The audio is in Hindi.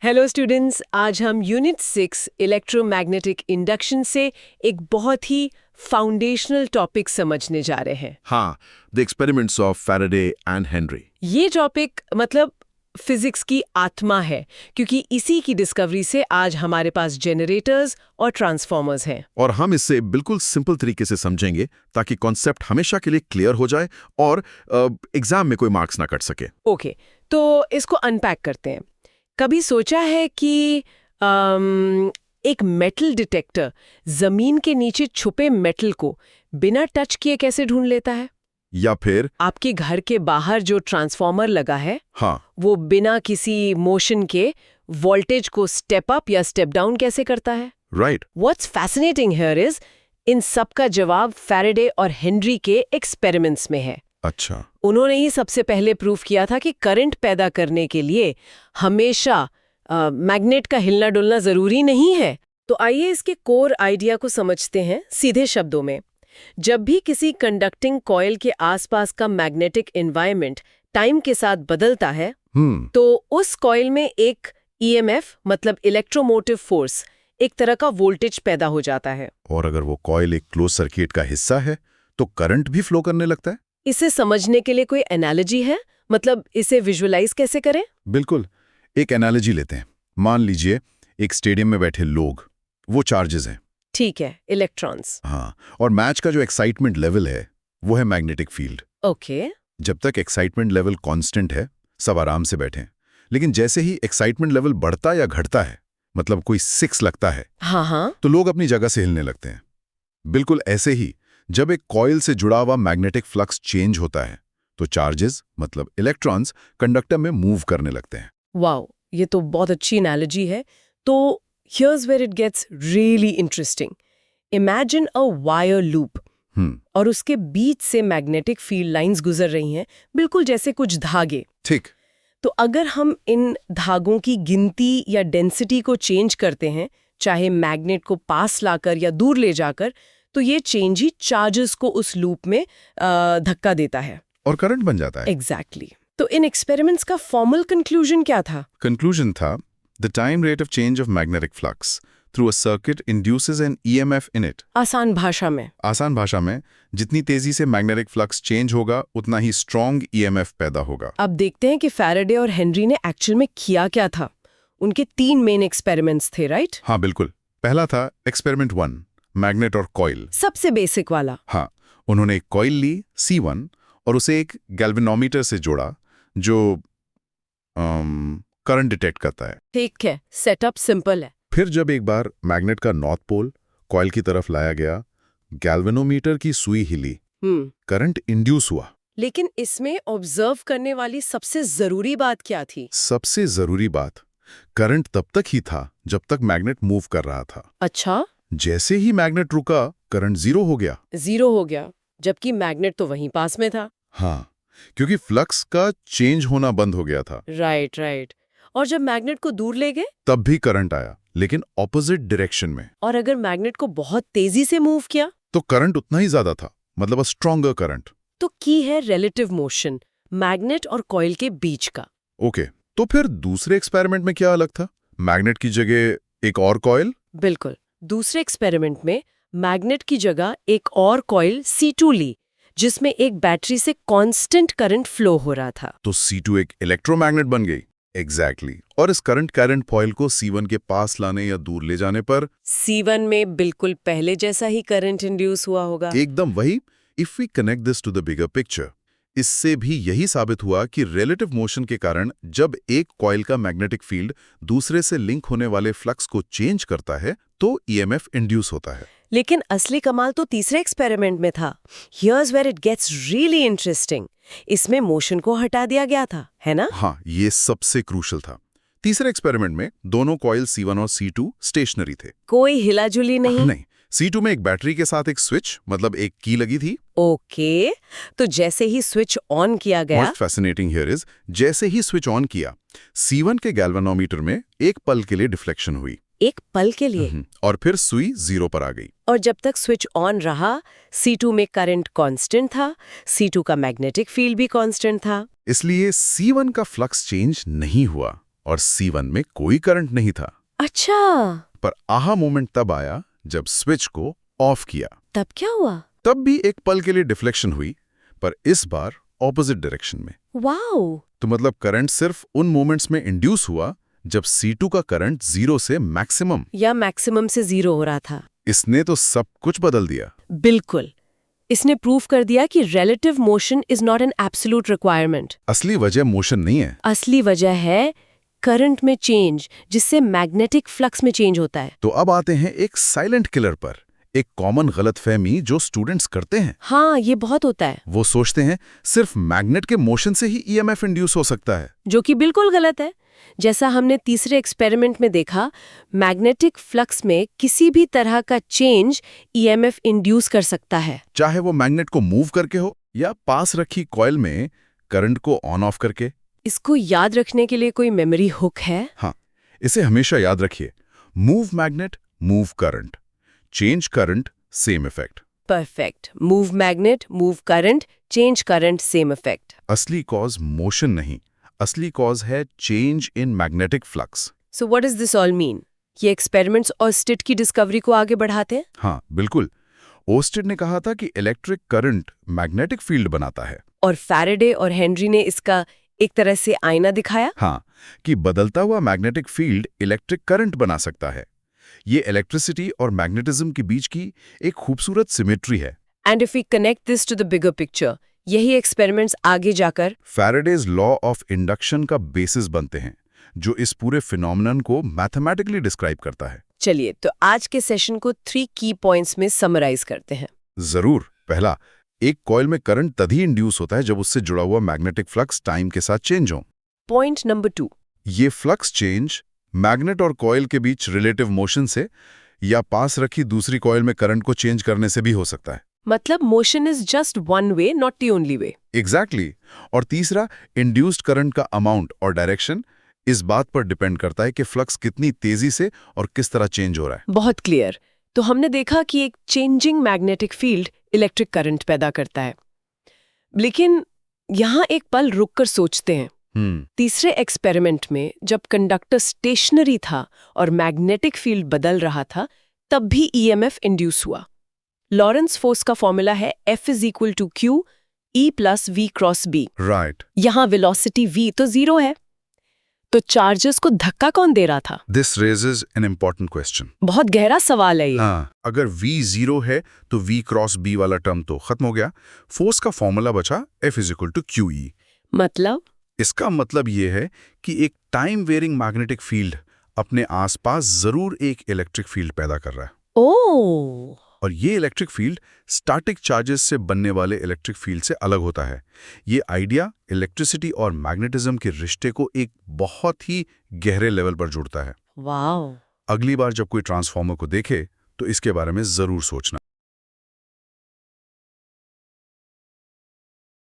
हेलो स्टूडेंट्स, आज हम यूनिट 6 इलेक्ट्रोमैग्नेटिक इंडक्शन से एक बहुत ही फाउंडेशनल टॉपिक समझने जा रहे हैं। हाँ, the experiments of Faraday and Henry. ये टॉपिक मतलब फिजिक्स की आत्मा है, क्योंकि इसी की डिस्कवरी से आज हमारे पास जनरेटर्स और ट्रांसफॉर्मर्स हैं। और हम इसे बिल्कुल सिंपल तरीके से समझेंगे ताकि कॉन्सेप्ट हमेशा के लिए क्लियर हो जाए और एग्जाम में कोई मार्क्स ना कट सके। ओके, तो इसको अनपैक करते हैं। कभी सोचा है कि एक मेटल डिटेक्टर जमीन के नीचे छुपे मेटल को बिना टच किए कैसे ढूंढ लेता है? या फिर आपके घर के बाहर जो ट्रांसफॉर्मर लगा है, हाँ, वो बिना किसी मोशन के वोल्टेज को स्टेप अप या स्टेप डाउन कैसे करता है? Right. What's fascinating here is in सब का जवाब फैराडे और हेनरी के एक्सपेरिमेंट्स में है। अच्छा, उन्होंने ही सबसे पहले प्रूफ किया था कि करंट पैदा करने के लिए हमेशा मैग्नेट का हिलना डुलना जरूरी नहीं है। तो आइए इसके कोर आइडिया को समझते हैं सीधे शब्दों में। जब भी किसी कंडक्टिंग कॉइल के आसपास का मैग्नेटिक एनवायरनमेंट टाइम के साथ बदलता है, तो उस कॉइल में एक ईएमएफ मतलब इलेक्ट्रोमोटिव फोर्स, एक तरह का वोल्टेज पैदा हो जाता है। और अगर वो कॉइल एक क्लोज सर्किट का हिस्सा है तो करंट भी फ्लो करने लगता है। इसे समझने के लिए कोई एनालॉजी है? मतलब इसे विजुअलाइज कैसे करें? बिल्कुल, एक एनालॉजी लेते हैं। मान लीजिए एक स्टेडियम में बैठे लोग, वो चार्जेस हैं। ठीक है, इलेक्ट्रॉन्स। हाँ, और मैच का जो एक्साइटमेंट लेवल है वो है मैग्नेटिक फील्ड। ओके। जब तक एक्साइटमेंट लेवल कांस्टेंट है, सब आराम से बैठें। लेकिन जैसे ही एक्साइटमेंट लेवल बढ़ता या घटता है, मतलब कोई 6 लगता है, हाँ, तो लोग अपनी जगह से हिलने लगते हैं। बिल्कुल ऐसे ही जब एक कॉइल से जुड़ा हुआ मैग्नेटिक फ्लक्स चेंज होता है, तो चार्जेस मतलब इलेक्ट्रॉन्स कंडक्टर में मूव करने लगते हैं। वाओ, ये तो बहुत अच्छी एनालॉजी है। तो here's where it gets really interesting. Imagine a wire loop, और उसके बीच से मैग्नेटिक फील्ड लाइंस गुजर रही हैं, बिल्कुल जैसे कुछ धागे। ठीक। तो अगर हम इन धागों की गिनती या डेंसिटी को चेंज करते हैं, चाहे मैग्नेट को पास लाकर या दूर ले जाकर, तो ये चेंज ही चार्जेस को उस लूप में धक्का देता है और करंट बन जाता है। एग्जैक्टली। तो इन एक्सपेरिमेंट्स का फॉर्मल कंक्लूजन क्या था? कंक्लूजन था, the time rate of change of magnetic flux through a circuit induces an EMF in it. आसान भाषा में जितनी तेजी से मैग्नेटिक फ्लक्स चेंज होगा, उतना ही स्ट्रॉन्ग ईएमएफ पैदा होगा। अब देखते हैं कि फैराडे और हेनरी ने एक्चुअल में किया क्या था। उनके 3 मेन एक्सपेरिमेंट्स थे, राइट? हाँ बिल्कुल। पहला था एक्सपेरिमेंट 1, मैग्नेट और कॉइल। सबसे बेसिक वाला। हाँ, उन्होंने एक कॉइल ली C1 और उसे एक गैल्वेनोमीटर से जोड़ा जो करंट डिटेक्ट करता है। ठीक है, सेटअप सिंपल है। फिर जब एक बार मैग्नेट का नॉर्थ पोल कॉइल की तरफ लाया गया, गैल्वेनोमीटर की सुई हिली, करंट इंड्यूस हुआ। लेकिन इसमें ऑब्जर्व करने वाली सबसे जरूरी बात क्या थी? सबसे जरूरी बात, करंट तब तक ही था जब तक मैग्नेट मूव कर रहा था। अच्छा। जैसे ही मैग्नेट रुका, करंट जीरो हो गया, जबकि मैग्नेट तो वहीं पास में था। हाँ, क्योंकि फ्लक्स का चेंज होना बंद हो गया था। राइट। और जब मैग्नेट को दूर ले गए, तब भी करंट आया, लेकिन ऑपोजिट डायरेक्शन में। और अगर मैग्नेट को बहुत तेजी से मूव किया, तो करंट उतना ही ज्यादा था, मतलब अ स्ट्रॉन्गर करंट। तो की है रिलेटिव मोशन मैग्नेट और कॉइल के बीच का। ओके, तो फिर दूसरे एक्सपेरिमेंट में क्या अलग था? मैग्नेट की जगह एक और कॉइल? बिल्कुल, दूसरे एक्सपेरिमेंट में मैग्नेट की जगह एक और कॉइल C2 ली, जिसमें एक बैटरी से कांस्टेंट करंट फ्लो हो रहा था। तो C2 एक इलेक्ट्रोमैग्नेट बन गई। एग्जैक्टली। और इस करंट कॉइल को C1 के पास लाने या दूर ले जाने पर C1 में बिल्कुल पहले जैसा ही करंट इंड्यूस हुआ होगा। एकदम वही। If we connect this to the bigger picture, इससे भी यही साबित हुआ कि रिलेटिव मोशन के कारण जब एक कॉइल का मैग्नेटिक फील्ड दूसरे से लिंक होने वाले फ्लक्स को चेंज करता है, तो ईएमएफ इंड्यूस होता है। लेकिन असली कमाल तो तीसरे एक्सपेरिमेंट में था। Here's where it gets really interesting. इसमें मोशन को हटा दिया गया था, है ना? हाँ, ये सबसे क्रूशल था। तीसरे एक्सपेरिमेंट में दोनों कॉइल C1 और C2 स्टेशनरी थे। कोई हिलाजुली नहीं? नहीं। C2 में एक बैटरी के साथ एक स्विच, मतलब एक की लगी थी। ओके, तो जैसे ही स्विच ऑन किया गया, What's fascinating here is, जैसे ही स्विच ऑन किया, C1 के गैल्वेनोमीटर में एक पल के लिए डिफ्लेक्शन हुई। एक पल के लिए? और फिर सुई 0 पर आ गई। और जब तक स्विच ऑन रहा, C2 में करंट कांस्टेंट था, C2 का मैग्नेटिक फील्ड भी कांस्टेंट था। इसलिए C1 का फ्लक्स चेंज नहीं हुआ और C1 में कोई करंट नहीं था। अच्छा, पर आहा मोमेंट तब आया जब स्विच को ऑफ किया। तब क्या हुआ? तब भी एक पल के लिए डिफ्लेक्शन हुई, पर इस बार ऑपोजिट डायरेक्शन में। वाओ! तो मतलब करंट सिर्फ उन मोमेंट्स में इंड्यूस हुआ जब C2 का करंट 0 से मैक्सिमम या मैक्सिमम से 0 हो रहा था। इसने तो सब कुछ बदल दिया। बिल्कुल। इसने प्रूव कर दिया कि relative motion is not an absolute requirement. असली वजह मोशन नहीं है, असली वजह है करंट में चेंज, जिससे मैग्नेटिक फ्लक्स में चेंज होता है। तो अब आते हैं एक साइलेंट किलर पर, एक कॉमन गलतफहमी जो स्टूडेंट्स करते हैं। हाँ, ये बहुत होता है। वो सोचते हैं सिर्फ मैग्नेट के मोशन से ही ईएमएफ इंड्यूस हो सकता है, जो कि बिल्कुल गलत है। जैसा हमने तीसरे एक्सपेरिमेंट में देखा, मैग्नेटिक फ्लक्स में किसी भी तरह का चेंज ईएमएफ इंड्यूस कर सकता है। चाहे वो मैग्नेट को मूव करके हो या पास रखी कॉइल में करंट को ऑन ऑफ करके। इसको याद रखने के लिए कोई मेमोरी हुक है? हाँ, इसे हमेशा याद रखिए। Move magnet, move current, change current, same effect. Perfect. Move magnet, move current, change current, same effect. असली कॉज मोशन नहीं, असली कॉज है change in magnetic flux. So what does this all mean? ये एक्सपेरिमेंट्स और स्टिट की डिस्कवरी को आगे बढ़ाते हैं? हाँ, बिल्कुल। ओस्टेड ने कहा था कि इलेक्ट्रिक करंट मैग्नेटिक फील्ड बनाता है। और फैराडे और हेनरी ने इसका एक तरह से आईना दिखाया। हाँ, कि बदलता हुआ मैग्नेटिक फील्ड इलेक्ट्रिक करंट बना सकता है। ये इलेक्ट्रिसिटी और मैग्नेटिज्म के बीच की एक खूबसूरत सिमेट्री है। And if we connect this to the bigger picture, यही एक्सपेरिमेंट्स आगे जाकर फैराडेज लॉ ऑफ इंडक्शन का बेसिस बनते हैं, जो इस पूरे फिनोमेनन को मैथमेटिकली डिस्क्राइब करता है। चलिए, तो आज के सेशन को 3 की पॉइंट्स में समराइज करते हैं। जरूर। पहला, एक कॉइल में करंट तभी इंड्यूस होता है जब उससे जुड़ा हुआ मैग्नेटिक फ्लक्स टाइम के साथ चेंज हो। पॉइंट नंबर 2, ये फ्लक्स चेंज मैग्नेट और कॉइल के बीच रिलेटिव मोशन से या पास रखी दूसरी कॉइल में करंट को चेंज करने से भी हो सकता है। मतलब motion is just one way, not the only way. Exactly. और तीसरा, इंड्यूस्ड करंट का अमाउंट और डायरेक्शन इस बात पर डिपेंड करता है कि फ्लक्स कितनी तेजी से और किस तरह चेंज हो रहा है। बहुत क्लियर। तो हमने देखा कि एक changing magnetic field electric current पैदा करता है। लेकिन यहाँ एक पल रुककर सोचते हैं। तीसरे एक्सपेरिमेंट में जब कंडक्टर स्टेशनरी था और मैग्नेटिक फील्ड बदल रहा था, तब भी ईएमएफ इंड्यूस हुआ। लॉरेंस फोर्स का फॉर्मूला है F = Q E + V × B। Right. यहाँ वेलोसिटी V तो 0 है, तो चार्जेस को धक्का कौन दे रहा था? This raises an important question. बहुत गहरा सवाल है ये। हाँ, अगर V 0 है तो V × B वाला टर्म तो खत्म हो गया। फोर्स का फॉर्मूला बचा F = QE। मतलब? इसका मतलब ये है कि एक टाइम वेरिंग मैग्नेटिक फील्ड अपने आसपास जरूर एक इलेक्ट्रिक फील्ड पैदा कर रहा है। ओह! और ये इलेक्ट्रिक फील्ड स्टैटिक चार्जेस से बनने वाले इलेक्ट्रिक फील्ड से अलग होता है। ये आइडिया इलेक्ट्रिसिटी और मैग्नेटिज्म के रिश्ते को एक बहुत ही गहरे लेवल पर जोड़ता है। वाओ! अगली बार जब कोई ट्रांसफॉर्मर को देखे तो इसके बारे में जरूर सोचना।